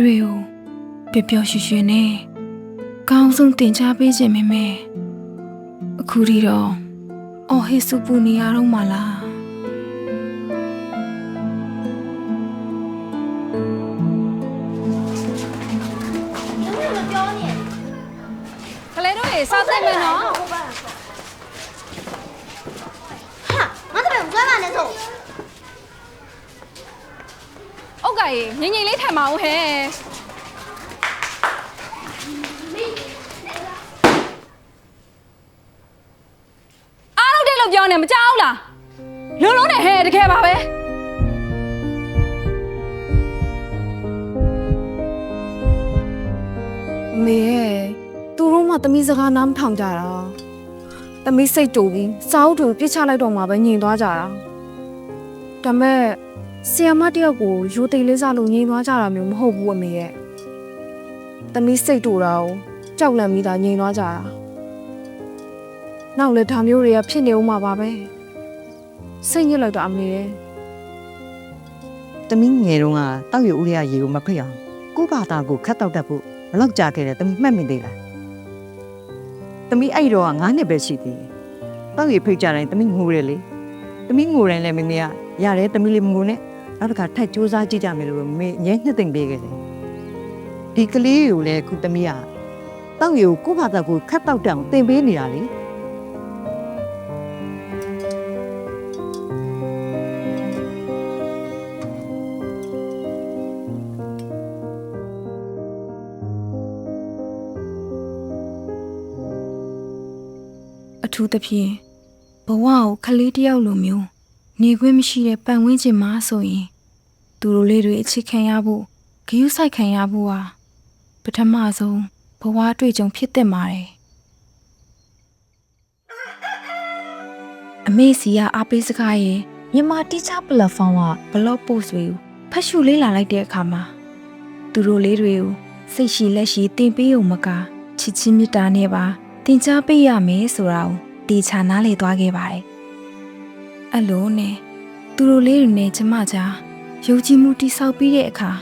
တွေကိုပျော်ပျော်ရွှင်ရွှင်နဲ့ကောင်းဆုံးတင် जा ပေးခြင်းမဲအခုဒီတော့အော်ဟေစုပူနေရတော့မှလားကလေးတို့ရေစားသိမယ်နော်ဟာငါတပည့်ကိုဆွဲပါနဲ့ဆို အုတ်ကရေငိမ့်ငိမ့်လေးထိုင်ပါဦးဟဲ့အားလုံးတဲ့လို့ပြောနေမကြောက်လားလုံးလုံးနဲ့ဟဲ့တကယ်ပါပဲမေရဲ့သူတို့မှသမီးစကားနားမထောင်ကြတာသမီးစိတ်တူပြီးစာအုပ်တွေပြစ်ချလိုက်တော့မှပဲညင်သွားကြတာဒါမဲ့ဆီယမတယောက်ကိုရိုသိလေးစားလို့ညင်သွားကြတာမျိုးမဟုတ်ဘူးအမေရဲ့သမီးစိတ်တူတာကိုကြောက်လန့်ပြီးသားညင်သွားကြတာနောက်လည်းဒါမျိုးတွေကဖြစ်နေဦးမှာပါပဲစိတ်ညစ်လိုက်တော့အမေရဲ့ တမင်းငယ်တုန်းကတောက်ရဦးရရေကိုမဖိတ်အောင်ကို့ဘာသာကိုခတ်တောက်တတ်ဖို့ဘလောက်ကြာခဲ့တယ်တမင်းမှတ်မိသေးလားတမင်းအဲ့တော့9နှစ်ပဲရှိသေးတယ်တောက်ရဖိတ်ကြတိုင်းတမင်းငိုတယ်လေတမင်းငိုတိုင်းလည်းမမေကရတယ်တမင်းလေးမငိုနဲ့နောက်တစ်ခါထပ်စူးစမ်းကြည့်ကြမယ်လို့မေအငဲနှစ်သိမ့်ပေးခဲ့တယ်ဒီကလေးကိုလည်းခုတမင်းကတောက်ရကိုကို့ဘာသာကိုခတ်တောက်တတ်အောင်သင်ပေးနေတာလေအထူးသဖြင့်ဘဝကိုခလေးတယောက်လိုမျိုးနေခွင့်မရှိတဲ့ပတ်ဝန်းကျင်မှာဆိုရင်သူတို့လေးတွေအခြေခံရဖို့ဂရုစိုက်ခံရဖို့ဟာပထမဆုံးဘဝအတွေ့အကြုံဖြစ်တဲ့မှာတယ်အမေစီကအားပေးစကားရဲ့မြန်မာတီချာပလက်ဖောင်းကဘလော့ပို့စ်တွေကိုဖတ်ရှုလေ့လာလိုက်တဲ့အခါမှာသူတို့လေးတွေကိုစိတ်ရှိလက်ရှိသင်ပေးုံမကချစ်ချင်းမေတ္တာနဲ့ပါသင်ကြားပေးရမယ်ဆိုတာကိုတေချာနားလည်သွားခဲ့ပါတယ်။အဲ့လိုနဲ့သူတို့လေးတွေနဲ့ကျမကြားယုံကြည်မှုတိဆောက်ပြီးတဲ့အခါ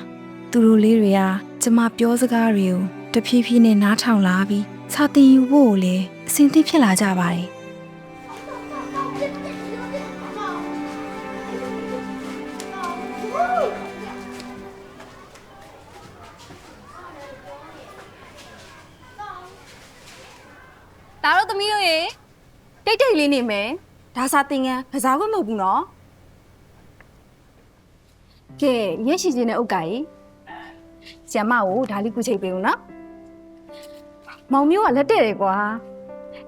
သူတို့လေးတွေကကျမပြောစကားတွေကိုတဖြည်းဖြည်းနဲ့နားထောင်လာပြီးစာသင်ယူဖို့ကိုလည်းအဆင်သင့်ဖြစ်လာကြပါတယ်။ဒါတော့သမီးတို့ရေတိတ်တိတ်လေးနေမယ်ဒါစာသင်ငန်းကစားခွင့်မဟုတ်ဘူးနော်ကဲရက်ရှိချင်းနဲ့ဥက္ကကြီးဆီယမကိုဒါလေးကုချိတ်ပေးဦးနော်မောင်မျိုးကလက်တဲ့တယ်ကွာ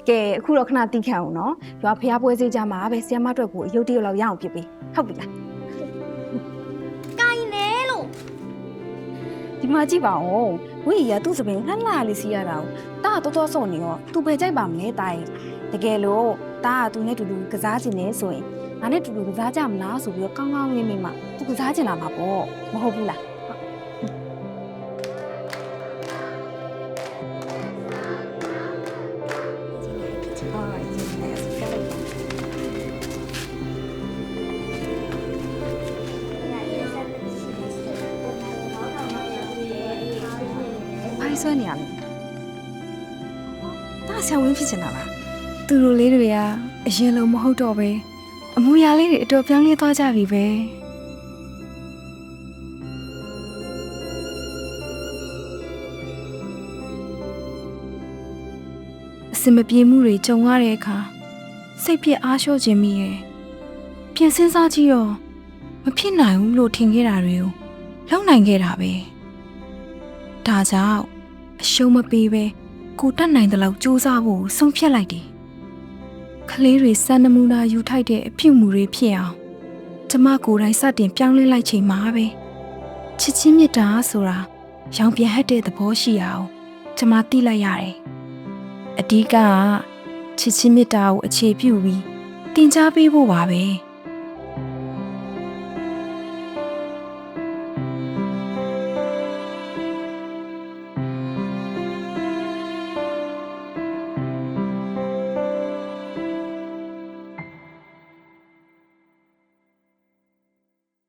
ကဲအခုတော့ခဏတိခန့်အောင်နော်ရွာဖျားပွဲစည်းကြမှာပဲဆီယမအတွက်ကိုအယုတ်တရုတ်လောက်ရအောင်ဖြစ်ပေးဟုတ်ပြီလားကိုင်းနေလို့ ဒီမှာကြည့်ပါဦးဝိရသူ့စပင်လှလှလေးစီးရတာကိုတားတော်တော်စော့နေရောသူပဲကြိုက်ပါမလဲတားတကယ်လို့တားကသူနဲ့တူတူကစားချင်နေဆိုရင်ငါနဲ့တူတူကစားကြမလားဆိုပြီးတော့ကောင်းကောင်းလေးမိမသူကစားချင်လာမှာပေါ့မဟုတ်ဘူးလားဘာဆွဲနေရလဲတားဆံဝင်းဖြစ်ချင်တာလား သူတို့လေးတွေကအရင်လိုမဟုတ်တော့ပဲအမူအရာလေးတွေအတော်ပြောင်းလဲသွားကြပြီပဲအစင်မပြေမှုတွေကြုံရတဲ့အခါစိတ်ပြည့်အားလျှော့ခြင်းမိရဲ့ပြင်စင်းစားကြည့်တော့မဖြစ်နိုင်ဘူးလို့ထင်ခဲ့တာတွေကိုလုပ်နိုင်ခဲ့တာပဲဒါကြောင့်အရှုံးမပေးပဲကိုတတ်နိုင်တဲ့လောက်စူးစမ်းဖို့ဆုံးဖြတ်လိုက်တယ်ကလေးတွေစံနမူနာယူထိုက်တဲ့အဖြစ်မှုတွေဖြစ်အောင်ကျမကိုယ်တိုင်စတင်ပြောင်းလဲလိုက်ချိန်မှာပဲချစ်ချင်းမြတ်တာဆိုတာရောင်ပြန်ဟပ်တဲ့သဘောရှိအောင်ကျမသိလိုက်ရတယ်အဓိကချစ်ချင်းမြတ်တာကိုအခြေပြုပြီးတင် जा ပေးဖို့ပါပဲ